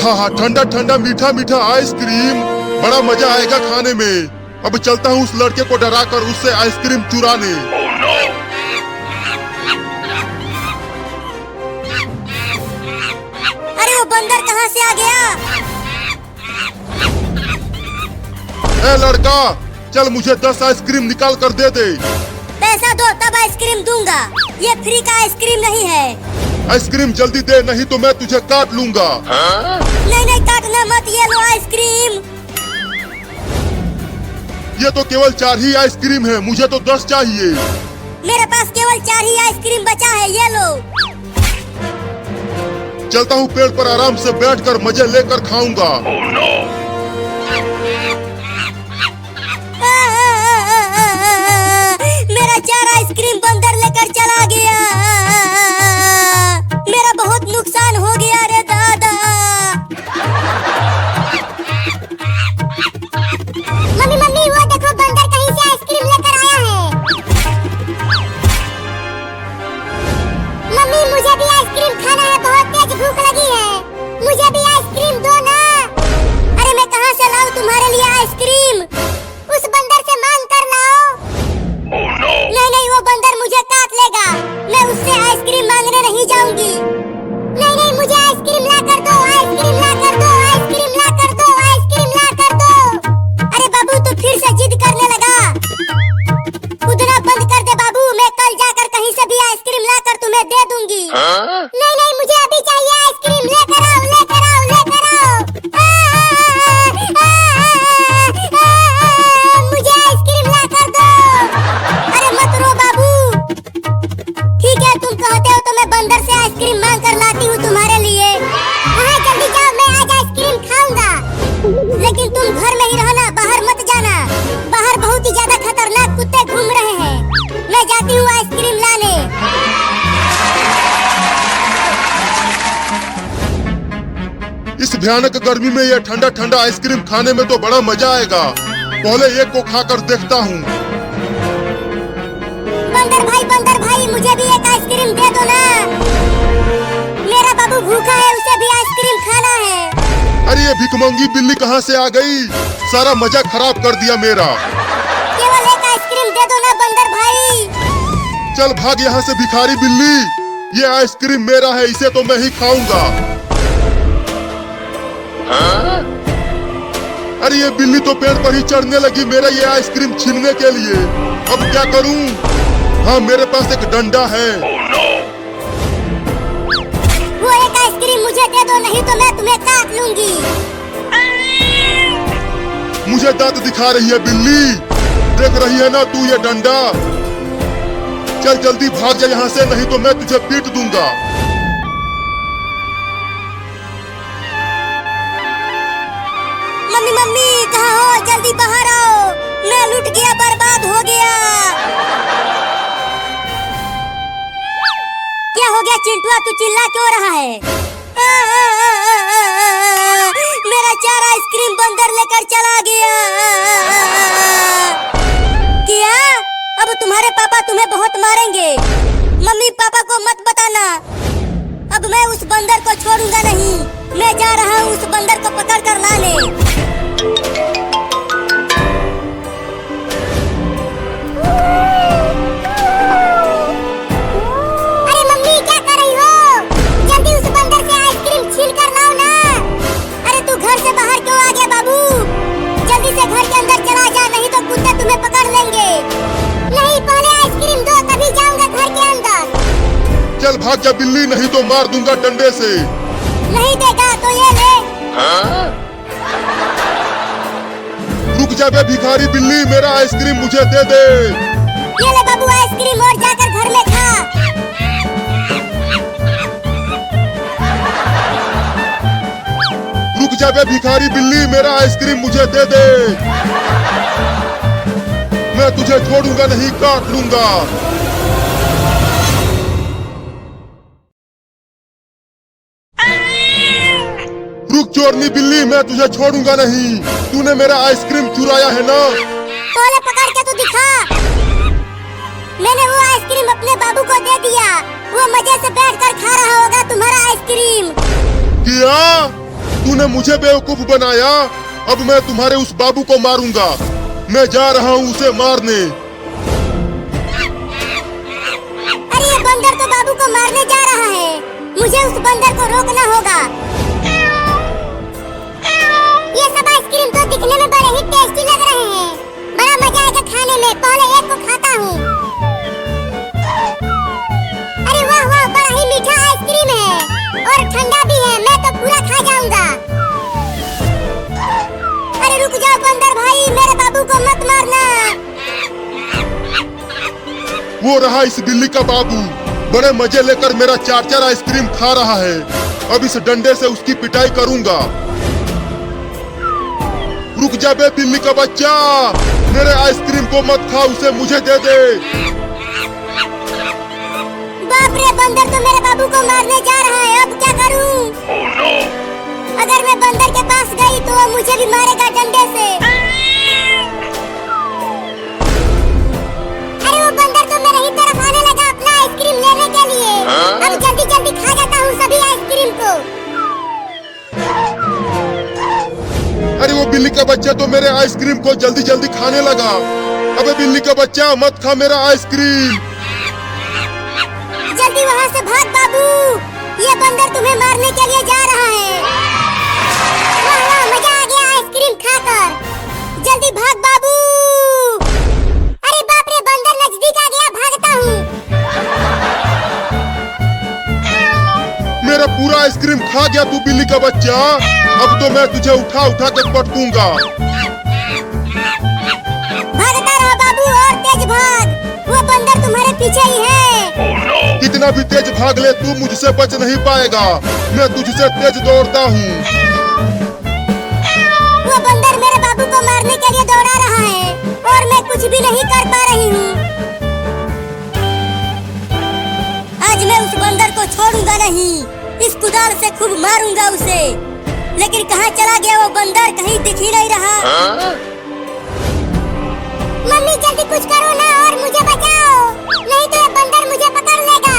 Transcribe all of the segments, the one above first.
आहा, ठंडा ठंडा मीठा मीठा आइसक्रीम, बड़ा मजा आएगा खाने में। अब चलता हूँ उस लड़के को डरा कर उससे आइसक्रीम चुराने। अरे वो बंदर कहाँ से आ गया? ए लड़का, चल मुझे 10 आइसक्रीम निकाल कर दे दे। पैसा दो तब आइसक्रीम दूंगा, ये फ्री का आइसक्रीम नहीं है। आइसक्रीम जल्दी दे, नहीं तो मैं तुझे काट लूंगा। नहीं नहीं, काटना मत, ये लो आइसक्रीम। ये तो केवल 4 ही आइसक्रीम है, मुझे तो 10 चाहिए। मेरे पास केवल 4 ही आइसक्रीम बचा है, ये लो। चलता हूँ पेड़ पर आराम से बैठकर मजे लेकर खाऊंगा। मेरा 4 आइसक्रीम बंदर लेकर चला गया। मेरा बहुत नुकसान हो गया रे दादा। मम्मी मम्मी, वो देखो बंदर कहीं से आइसक्रीम लेकर आया है। मम्मी मुझे भी आइसक्रीम खाना है, बहुत तेज भूख लगी है, मुझे भी आइसक्रीम दो ना। अरे मैं कहाँ से लाऊं तुम्हारे लिए आइसक्रीम? उस बंदर से मांग कर लाओ। नहीं नहीं, वो बंदर मुझे काट लेगा, मैं उससे आइसक्रीम मांगने नहीं जाऊंगी। नहीं नहीं, मुझे आइसक्रीम ला कर दो, आइसक्रीम ला कर दो, आइसक्रीम ला कर दो, आइसक्रीम ला कर दो। अरे बाबू तू फिर से जिद करने लगा, कूदना बंद कर दे बाबू, मैं कल जाकर कहीं से भी आइसक्रीम ला कर तुम्हें दे दूंगी। नहीं नहीं, मुझे अभी चाहिए आइसक्रीम, लेकर आओ लेकर आओ लेकर आओ। मुझे आइसक्रीम ला कर दो। अरे मत रो बाबू, ठीक है तुम कहते हो तो मैं बंदर से आइसक्रीम मांग कर लाती हूँ तुम्हारे लिए। हाँ जल्दी जाओ, मैं आज आइसक्रीम खाऊंगा, लेकिन तुम घर में ही रहना, बाहर मत जाना, बाहर बहुत ही ज्यादा खतरनाक कुत्ते घूम रहे हैं। मैं जाती हूँ आइसक्रीम लाने। इस भयानक गर्मी में ये ठंडा ठंडा आइसक्रीम खाने में तो बड़ा मजा आएगा। पहले एक को खाकर देखता हूँ। बंदर भाई मुझे भी एक आइसक्रीम दे दो ना, मेरा बाबू भूखा है, उसे भी आइसक्रीम खाना है। अरे ये भिखमंगी बिल्ली कहाँ से आ गई, सारा मजा खराब कर दिया मेरा। केवल एक आइसक्रीम दे दो ना बंदर भाई। चल भाग यहाँ से भिखारी बिल्ली, ये आइसक्रीम मेरा है, इसे तो मैं ही खाऊंगा। अरे ये बिल्ली तो पेड़ पर ही चढ़ने लगी मेरा ये आइसक्रीम छीनने के लिए। अब क्या करूं? हाँ मेरे पास एक डंडा है। वो एक आइसक्रीम मुझे दे दो, नहीं तो मैं तुम्हें काट लूंगी। मुझे दांत दिखा रही है बिल्ली, देख रही है ना तू ये डंडा? चल जल्दी भाग जा यहाँ से, नहीं तो मैं तुझे पीट दूंगा। मम्मी मम्मी कहाँ हो, जल्दी बाहर आओ, मैं लुट गया, बर्बाद हो गया। क्या हो गया चिंटुआ, तू चिल्ला क्यों रहा है? मेरा 4 आइसक्रीम बंदर लेकर चला गया। क्या? अब तुम्हारे पापा तुम्हें बहुत मारेंगे, मम्मी पापा को मत बताना। अब मैं उस बंदर को छोड़ूंगा नहीं, मैं जा रहा हूँ उस बंदर को पकड़ कर लाने। अरे मम्मी क्या कर रही हो? जल्दी उस बंदर से आइसक्रीम छीन कर लाओ ना। अरे तू घर से बाहर क्यों आ गया बाबू? जल्दी से घर के अंदर चला जा, नहीं तो कुत्ते तुम्हें पकड़ लेंगे। नहीं, पहले आइसक्रीम दो तभी जाऊंगा घर के अंदर। चल भाग जा बिल्ली, नहीं तो मार दूंगा डंडे से। नहीं देगा तो ये ले। रुक जा बे भिखारी बिल्ली, मेरा आइसक्रीम मुझे दे दे। ये ले बाबू आइसक्रीम, और जाकर घर में खा। रुक जा बे भिखारी बिल्ली, मेरा आइसक्रीम मुझे दे दे। मैं तुझे छोड़ूंगा नहीं, काट लूंगा। रुक चोरनी बिल्ली, मैं तुझे छोड़ूंगा नहीं, तूने मेरा आइसक्रीम चुराया है ना? पहले पकड़ के तो दिखा। मैंने वो आइसक्रीम अपने बाबू को दे दिया, वो मजे से बैठकर खा रहा होगा तुम्हारा आइसक्रीम। क्या? तूने मुझे बेवकूफ बनाया। अब मैं तुम्हारे उस बाबू को मारूंगा। मैं जा रहा हूँ उसे मारने। अरे ये बंदर तो बाबू को मारने जा रहा है। मुझे उस बंदर को रोकना होगा। ये सब आइसक्रीम तो दिखने में बड़े ही टेस्टी लग रहे हैं। बड़ा मजा आएगा खाने में। पहले एक को खाता हूँ। अरे वाह वाह, बड़ा ही मीठा आइसक्रीम है और ठंडा भी है। मैं तो पूरा खा जाऊंगा। अरे रुक जाओ बंदर भाई, मेरे बाबू को मत मारना। वो रहा इस बिल्ली का बाबू, बड़े मजे लेकर मेरा 4-4 आइसक्रीम खा रहा है। अब इस डंडे से उसकी पिटाई करूंगा। रुक जा बे बिल्ली का बच्चा, मेरे आइसक्रीम को मत खा, उसे मुझे दे दे। बाप रे, बंदर तो मेरे बाबू को मारने जा रहा है। अब क्या करूं? अगर मैं बंदर के पास गई तो वो मुझे भी मारेगा डंडे से। अरे वो बंदर तो मेरे ही तरफ आने लगा अपना आइसक्रीम लेने के लिए। अब जल्दी जल्दी खा जाता हूँ सभी आइसक्रीम को। अरे वो बिल्ली का बच्चा तो मेरे आइसक्रीम को जल्दी जल्दी खाने लगा। अबे बिल्ली का बच्चा, मत खा मेरा आइसक्रीम। जल्दी वहाँ से भाग बाबू, ये बंदर तुम्हें मारने के लिए जा रहा है। वाह वाह, मजा आ गया आइसक्रीम खाकर। जल्दी भाग बाबू। अरे बाप रे, बंदर नजदीक आ गया, भागता हूँ। मेरा पूरा आइसक्रीम खा गया तू बिल्ली का बच्चा। अब तो मैं तुझे उठा उठा के पटकूंगा। भागता रहो बाबू और तेज भाग, वो बंदर तुम्हारे पीछे ही है। कितना भी तेज भाग ले तू मुझसे बच नहीं पाएगा। मैं तुझसे तेज दौड़ता हूँ। वो बंदर मेरे बाबू को मारने के लिए दौड़ा रहा है और मैं कुछ भी नहीं कर पा रही हूँ। आज मैं उस बंदर को छोड़ूंगा नहीं। इस कुदाल से खूब मारूंगा उसे। लेकिन कहाँ चला गया वो बंदर? कहीं दिख ही नहीं रहा। मम्मी जल्दी कुछ करो ना और मुझे बचाओ, नहीं तो ये बंदर मुझे पकड़ लेगा।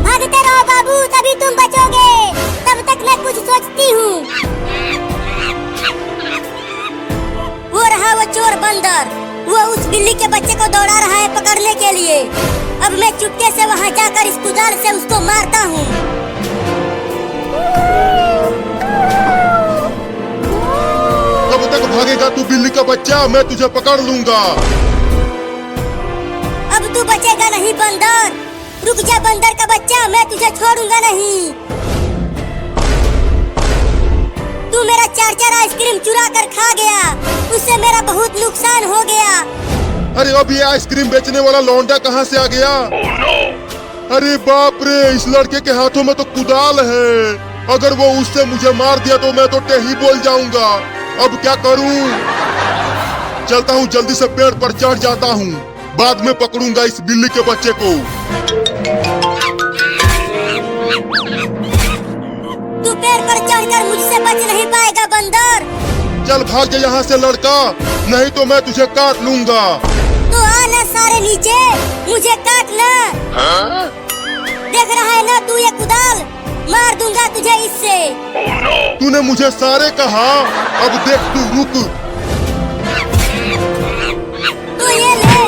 भागते रहो बाबू, तभी तुम बचोगे। तब तक मैं कुछ सोचती हूँ। वो रहा वो चोर बंदर, वो उस बिल्ली के बच्चे को दौड़ा रहा है पकड़ने के लिए। अब मैं चुपके से वहाँ जाकर इस कुदाल से उसको मारता हूँ। कब तक भागेगा तू बिल्ली का बच्चा? मैं तुझे पकड़ लूंगा। अब तू बचेगा नहीं बंदर। रुक जा बंदर का बच्चा, मैं तुझे छोड़ूंगा नहीं। तू मेरा 4-4 आइसक्रीम चुरा कर खा गया, उससे मेरा बहुत नुकसान हो गया। अरे अब ये आइसक्रीम बेचने वाला लौंडा कहाँ से आ गया? अरे बाप रे, इस लड़के के हाथों में तो कुदाल है। अगर वो उससे मुझे मार दिया तो मैं तो टेही बोल जाऊंगा। अब क्या करूं? चलता हूँ, जल्दी से पेड़ पर चढ़ जाता हूँ। बाद में पकड़ूंगा इस बिल्ली के बच्चे को। तू पेड़ पर चढ़कर मुझसे बच नहीं पाएगा बंदर। चल भाग जा यहाँ से लड़का, नहीं तो मैं तुझे काट लूंगा। तो आना सारे नीचे, मुझे काटना। देख रहा है ना तू ये कुदाल? मार दूंगा तुझे इससे। तूने मुझे सारे कहा, अब देख तू, रुक। तू ये ले।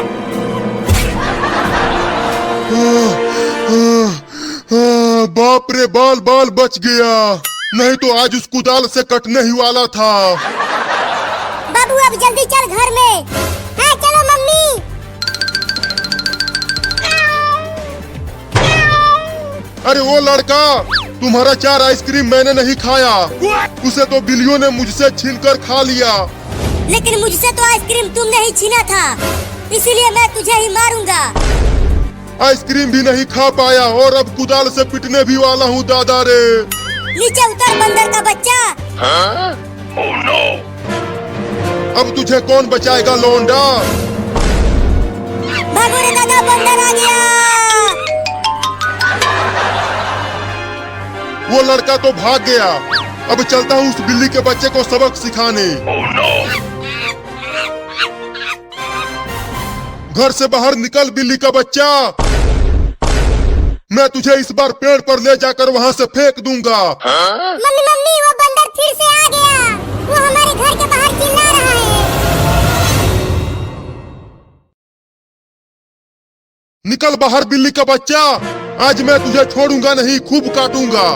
बाप रे, बाल बाल बच गया, नहीं तो आज उस कुदाल से कटने ही वाला था। बाबू अब जल्दी चल घर में। हाँ चलो मम्मी। अरे वो लड़का, तुम्हारा 4 आइसक्रीम मैंने नहीं खाया, उसे तो बिल्लियों ने मुझसे छीनकर खा लिया। लेकिन मुझसे तो आइसक्रीम तुमने ही छीना था, इसीलिए मैं तुझे ही मारूंगा। आइसक्रीम भी नहीं खा पाया और अब कुदाल से पिटने भी वाला हूँ दादा रे। नीचे उतर बंदर का बच्चा। अब तुझे कौन बचाएगा लौंडा? भागो रे दादा, बंदर आ गया। वो लड़का तो भाग गया। अब चलता हूँ उस बिल्ली के बच्चे को सबक सिखाने। घर से बाहर निकल बिल्ली का बच्चा, मैं तुझे इस बार पेड़ पर ले जाकर वहाँ से फेंक दूंगा। मम्मी मम्मी, वो बंदर फिर से आ गया। वो हमारे घर के बाहर चिल्ला रहा है। निकल बाहर बिल्ली का बच्चा, आज मैं तुझे छोड़ूंगा नहीं, खूब काटूंगा।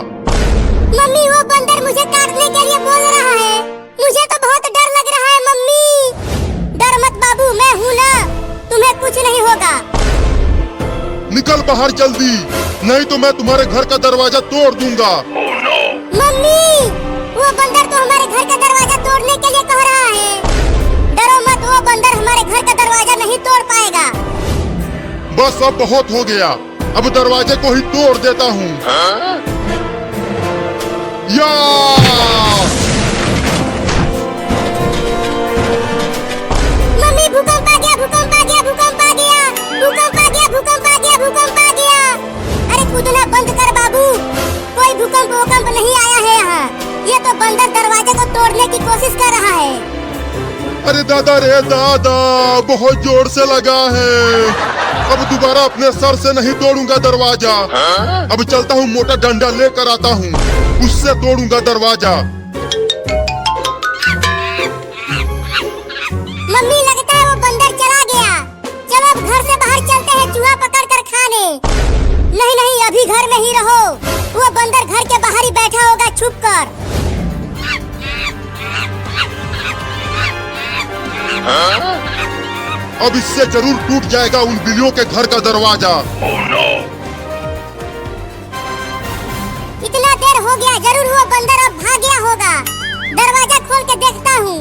मम्मी वो बंदर मुझे काटने के लिए बोल रहा है। मुझे तो बहुत डर लग रहा है मम्मी। डर मत बाबू, मैं हूँ ना, तुम्हें कुछ नहीं होगा। निकल बाहर जल्दी, नहीं तो मैं तुम्हारे घर का दरवाजा तोड़ दूंगा। मम्मी वो बंदर तो हमारे घर का दरवाजा तोड़ने के लिए कह रहा है। डरो मत, वो बंदर हमारे घर का दरवाजा नहीं तोड़ पाएगा। बस अब बहुत हो गया, अब दरवाजे को ही तोड़ देता हूँ। या मम्मी भूकंप आ गया, भूकंप आ गया, भूकंप आ गया, भूकंप आ गया, भूकंप आ गया, भूकंप आ गया। अरे कूदना बंद कर बाबू, कोई भूकंप वूकंप नहीं आया है यहाँ। ये तो बंदर दरवाजे को तोड़ने की कोशिश कर रहा है। अरे दादा रे दादा, बहुत जोर से लगा है। अब दोबारा अपने सर से नहीं तोड़ूंगा दरवाजा। अब चलता हूँ, मोटा डंडा लेकर आता हूँ, उससे तोड़ूंगा दरवाजा। मम्मी लगता है वो बंदर चला गया। चलो अब घर से बाहर चलते हैं चूहा पकड़ कर खाने। नहीं नहीं, अभी घर में ही रहो, वो बंदर घर के बाहर ही बैठा होगा छुप कर। अब इससे जरूर टूट जाएगा उन बिल्लियों के घर का दरवाजा। इतना देर हो गया, जरूर वो बंदर अब भाग गया होगा। दरवाजा खोल के देखता हूँ।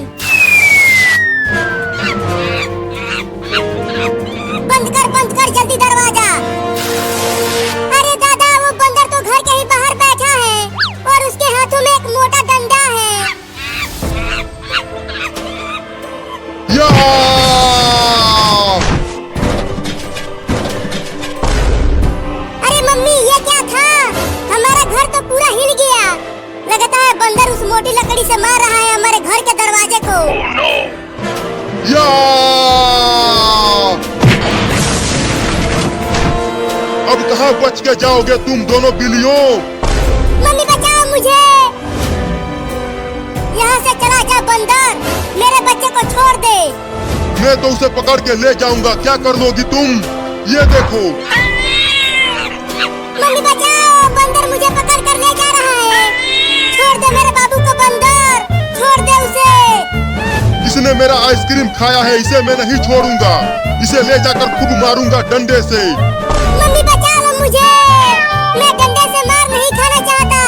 बंद कर जल्दी दरवाजा। अरे दादा, वो बंदर तो घर के ही बाहर बैठा है और उसके हाथों में एक मोटा डंडा है। या अरे मम्मी ये क्या था? हमारा घर तो पूरा हिल गया। लगता है बंदर उस मोटी लकड़ी से मार रहा है हमारे घर के दरवाजे को। या अब कहाँ बच के जाओगे तुम दोनों बिल्लियों? मम्मी बचाओ मुझे, यहाँ से चला जा बंदर, मेरे बच्चे को छोड़ दे। मैं तो उसे पकड़ के ले जाऊंगा, क्या कर लोगी तुम? ये देखो। मम्मी बचाओ, बंदर मुझे पकड़ कर ले जा रहा है। छोड़ दे मेरे बाबू को बंदर, छोड़ दे उसे। इसने मेरा आइसक्रीम खाया है, इसे मैं नहीं छोड़ूंगा। इसे ले जाकर खूब मारूंगा डंडे से। मम्मी बचा लो मुझे, मैं डंडे से मार नहीं खाना चाहता।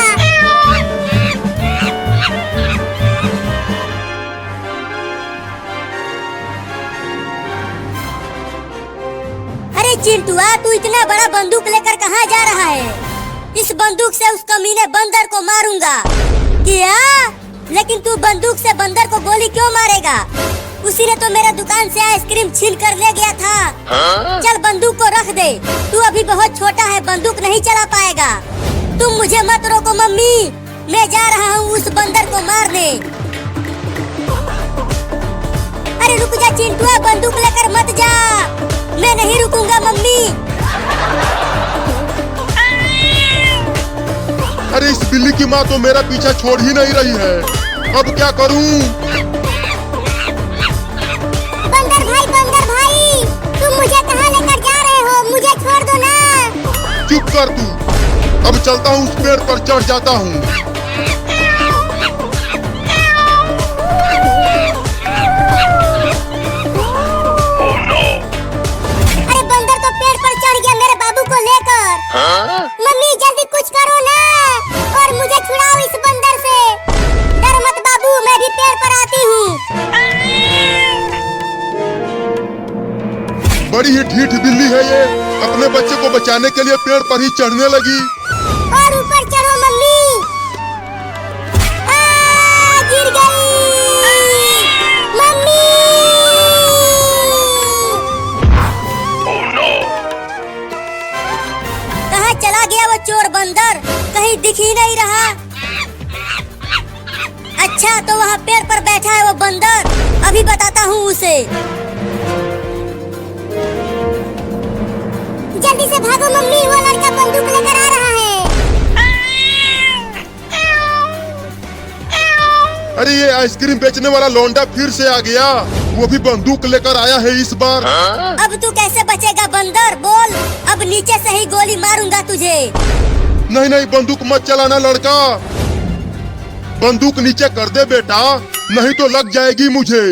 अरे चिंटुआ, तू इतना बड़ा बंदूक लेकर कहाँ जा रहा है? इस बंदूक से उस कमीने बंदर को मारूंगा। क्या? लेकिन तू बंदूक से बंदर को गोली क्यों मारेगा? उसी ने तो मेरा दुकान से आइसक्रीम छीन कर ले गया था। चल बंदूक को रख दे, तू अभी बहुत छोटा है, बंदूक नहीं चला पाएगा। तुम मुझे मत रोको मम्मी, मैं जा रहा हूँ उस बंदर को मारने। अरे रुक जा चिंटुआ, बंदूक लेकर मत जा, मैं नहीं रुकूंगा मम्मी। अरे इस बिल्ली की माँ तो मेरा पीछा छोड़ ही नहीं रही है, अब क्या करूँ? बंदर भाई, तुम मुझे कहाँ लेकर जा रहे हो? मुझे छोड़ दो ना। चुप कर तू, अब चलता हूँ, उस पेड़ पर चढ़ जाता हूँ। अरे बंदर तो पेड़ पर चढ़ गया मेरे बाबू को लेकर। मम्मी जल्दी कुछ करो ना और मुझे छुड़ाओ इस बंदर से। डर मत बाबू, मैं भी पेड़ पर आती हूँ। बड़ी ही ढीठ बिल्ली है ये, अपने बच्चे को बचाने के लिए पेड़ पर ही चढ़ने लगी। और ऊपर चढ़ो मम्मी। गिर गई मम्मी। कहाँ चला गया वो चोर बंदर? कहीं दिख ही नहीं रहा। अच्छा तो वहाँ पेड़ पर बैठा है वो बंदर, अभी बताता हूँ उसे। जल्दी से भागो मम्मी, वो लड़का बंदूक लेकर आ रहा है। अरे ये आइसक्रीम बेचने वाला लौंडा फिर से आ गया, वो भी बंदूक लेकर आया है इस बार। अब तू कैसे बचेगा बंदर, बोल। अब नीचे से ही गोली मारूंगा तुझे। नहीं नहीं, बंदूक मत चलाना लड़का, बंदूक नीचे कर दे बेटा, नहीं तो लग जाएगी मुझे।